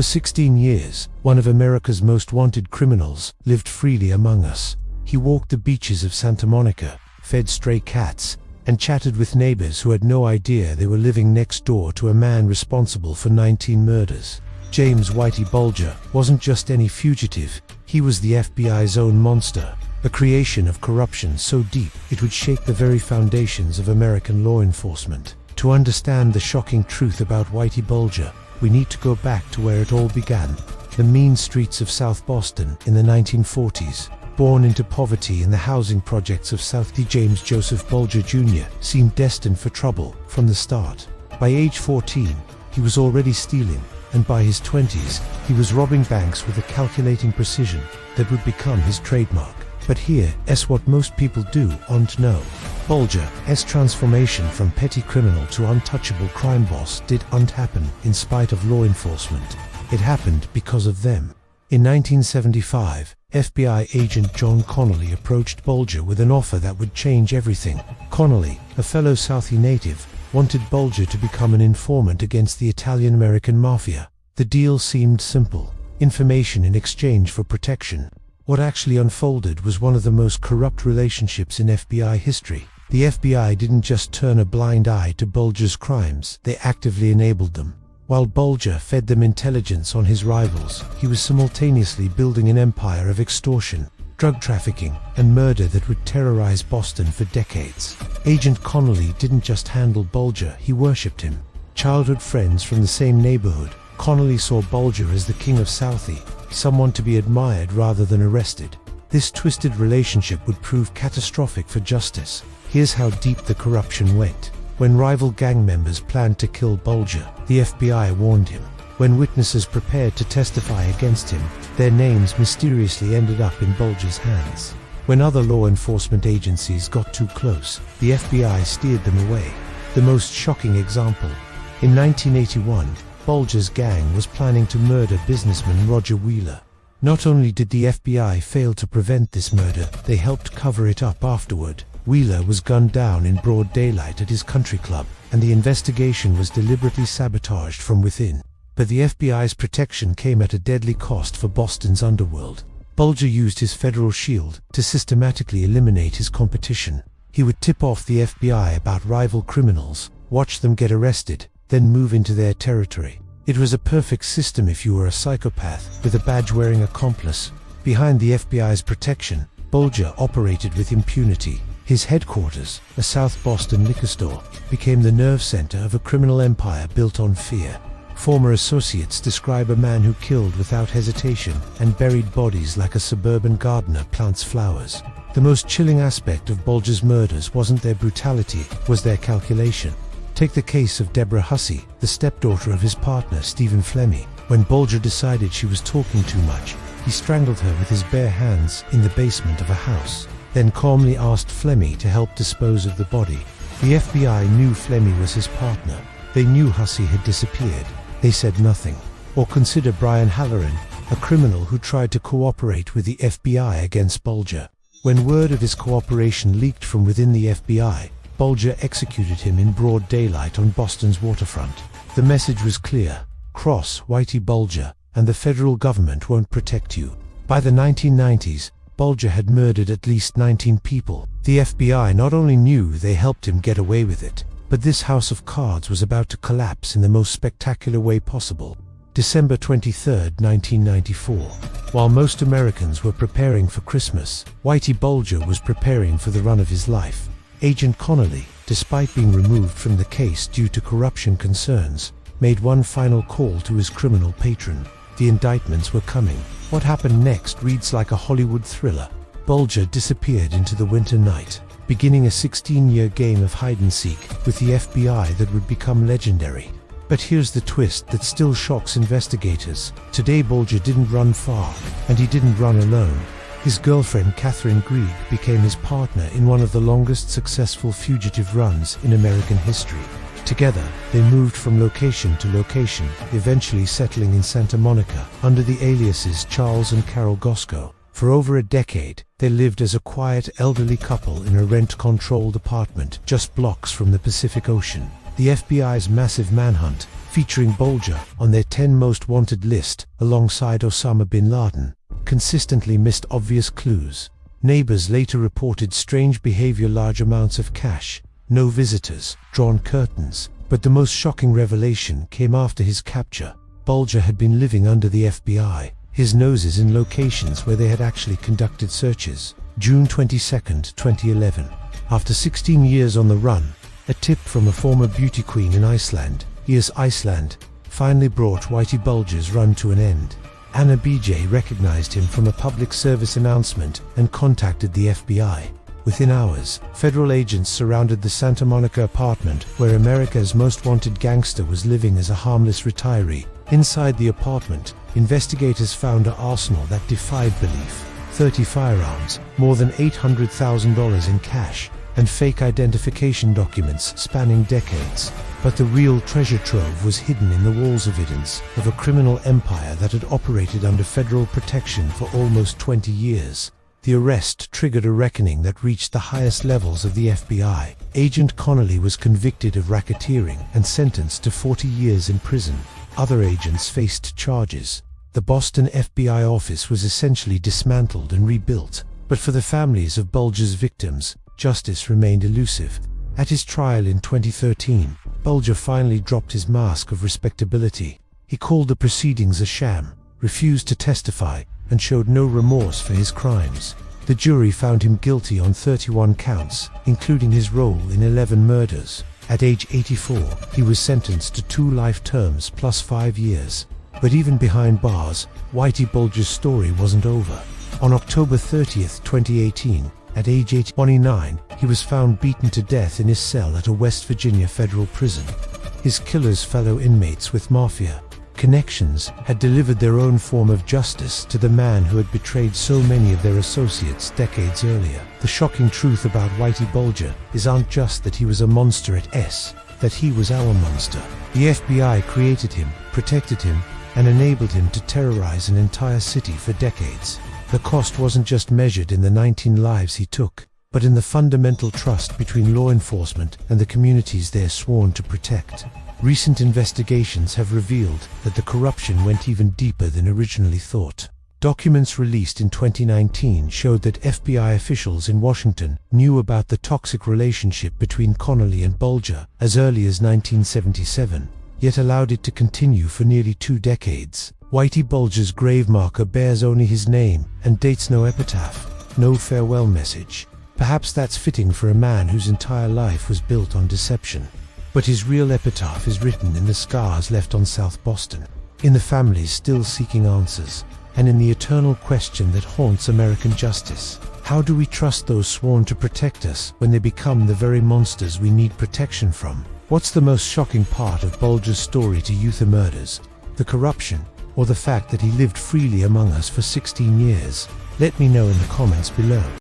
For 16 years, one of America's most wanted criminals lived freely among us. He walked the beaches of Santa Monica, fed stray cats, and chatted with neighbors who had no idea they were living next door to a man responsible for 19 murders. James Whitey Bulger wasn't just any fugitive, he was the FBI's own monster, a creation of corruption so deep it would shake the very foundations of American law enforcement. To understand the shocking truth about Whitey Bulger, we need to go back to where it all began, the mean streets of South Boston in the 1940s. Born into poverty in the housing projects of South, James Joseph Bulger Jr. seemed destined for trouble from the start. By age 14, he was already stealing, and by his 20s, he was robbing banks with a calculating precision that would become his trademark. But here's what most people don't know. Bulger's transformation from petty criminal to untouchable crime boss didn't happen in spite of law enforcement. It happened because of them. In 1975, FBI agent John Connolly approached Bulger with an offer that would change everything. Connolly, a fellow Southie native, wanted Bulger to become an informant against the Italian-American mafia. The deal seemed simple: information in exchange for protection. What actually unfolded was one of the most corrupt relationships in FBI history. The FBI didn't just turn a blind eye to Bulger's crimes, they actively enabled them. While Bulger fed them intelligence on his rivals, he was simultaneously building an empire of extortion, drug trafficking, and murder that would terrorize Boston for decades. Agent Connolly didn't just handle Bulger, he worshipped him. Childhood friends from the same neighborhood, Connolly saw Bulger as the king of Southie, someone to be admired rather than arrested. This twisted relationship would prove catastrophic for justice. Here's how deep the corruption went. When rival gang members planned to kill Bulger, the FBI warned him. When witnesses prepared to testify against him, their names mysteriously ended up in Bulger's hands. When other law enforcement agencies got too close, the FBI steered them away. The most shocking example: in 1981, Bulger's gang was planning to murder businessman Roger Wheeler. Not only did the FBI fail to prevent this murder, they helped cover it up afterward. Wheeler was gunned down in broad daylight at his country club, and the investigation was deliberately sabotaged from within. But the FBI's protection came at a deadly cost for Boston's underworld. Bulger used his federal shield to systematically eliminate his competition. He would tip off the FBI about rival criminals, watch them get arrested, then move into their territory. It was a perfect system if you were a psychopath with a badge-wearing accomplice. Behind the FBI's protection, Bulger operated with impunity. His headquarters, a South Boston liquor store, became the nerve center of a criminal empire built on fear. Former associates describe a man who killed without hesitation and buried bodies like a suburban gardener plants flowers. The most chilling aspect of Bulger's murders wasn't their brutality, was their calculation. Take the case of Deborah Hussey, the stepdaughter of his partner Stephen Flemmi. When Bulger decided she was talking too much, he strangled her with his bare hands in the basement of a house, then calmly asked Flemmi to help dispose of the body. The FBI knew Flemmi was his partner. They knew Hussey had disappeared. They said nothing. Or consider Brian Halloran, a criminal who tried to cooperate with the FBI against Bulger. When word of his cooperation leaked from within the FBI, Bulger executed him in broad daylight on Boston's waterfront. The message was clear: cross Whitey Bulger, and the federal government won't protect you. By the 1990s, Bulger had murdered at least 19 people. The FBI not only knew they helped him get away with it, but this house of cards was about to collapse in the most spectacular way possible. December 23, 1994. While most Americans were preparing for Christmas, Whitey Bulger was preparing for the run of his life. Agent Connolly, despite being removed from the case due to corruption concerns, made one final call to his criminal patron. The indictments were coming. What happened next reads like a Hollywood thriller. Bulger disappeared into the winter night, beginning a 16-year game of hide-and-seek with the FBI that would become legendary. But here's the twist that still shocks investigators. Today Bulger didn't run far, and he didn't run alone. His girlfriend Catherine Grieg became his partner in one of the longest successful fugitive runs in American history. Together, they moved from location to location, eventually settling in Santa Monica under the aliases Charles and Carol Gosco. For over a decade, they lived as a quiet elderly couple in a rent-controlled apartment just blocks from the Pacific Ocean. The FBI's massive manhunt featuring Bulger on their 10 most wanted list alongside Osama bin Laden, consistently missed obvious clues. Neighbors later reported strange behavior, large amounts of cash, no visitors, drawn curtains. But the most shocking revelation came after his capture. Bulger had been living under the FBI, his noses in locations where they had actually conducted searches. June 22, 2011. After 16 years on the run, a tip from a former beauty queen in Iceland, Iceland, finally brought Whitey Bulger's run to an end. Anna BJ recognized him from a public service announcement and contacted the FBI. Within hours, federal agents surrounded the Santa Monica apartment where America's most wanted gangster was living as a harmless retiree. Inside the apartment, investigators found an arsenal that defied belief: 30 firearms, more than $800,000 in cash, and fake identification documents spanning decades. But the real treasure trove was hidden in the walls of evidence of a criminal empire that had operated under federal protection for almost 20 years. The arrest triggered a reckoning that reached the highest levels of the FBI. Agent Connolly was convicted of racketeering and sentenced to 40 years in prison. Other agents faced charges. The Boston FBI office was essentially dismantled and rebuilt, but for the families of Bulger's victims, justice remained elusive. At his trial in 2013, Bulger finally dropped his mask of respectability. He called the proceedings a sham, refused to testify, and showed no remorse for his crimes. The jury found him guilty on 31 counts, including his role in 11 murders. At age 84, he was sentenced to 2 life terms plus 5 years. But even behind bars, Whitey Bulger's story wasn't over. On October 30, 2018, at age 29, he was found beaten to death in his cell at a West Virginia federal prison. His killers, fellow inmates with mafia connections, had delivered their own form of justice to the man who had betrayed so many of their associates decades earlier. The shocking truth about Whitey Bulger isn't just that he was a monster at S, that he was our monster. The FBI created him, protected him, and enabled him to terrorize an entire city for decades. The cost wasn't just measured in the 19 lives he took, but in the fundamental trust between law enforcement and the communities they're sworn to protect. Recent investigations have revealed that the corruption went even deeper than originally thought. Documents released in 2019 showed that FBI officials in Washington knew about the toxic relationship between Connolly and Bulger as early as 1977, yet allowed it to continue for nearly 2 decades. Whitey Bulger's grave marker bears only his name and dates no epitaph, no farewell message. Perhaps that's fitting for a man whose entire life was built on deception. But his real epitaph is written in the scars left on South Boston, in the families still seeking answers, and in the eternal question that haunts American justice. How do we trust those sworn to protect us when they become the very monsters we need protection from? What's the most shocking part of Bulger's story to youth murders? The corruption, or the fact that he lived freely among us for 16 years? Let me know in the comments below.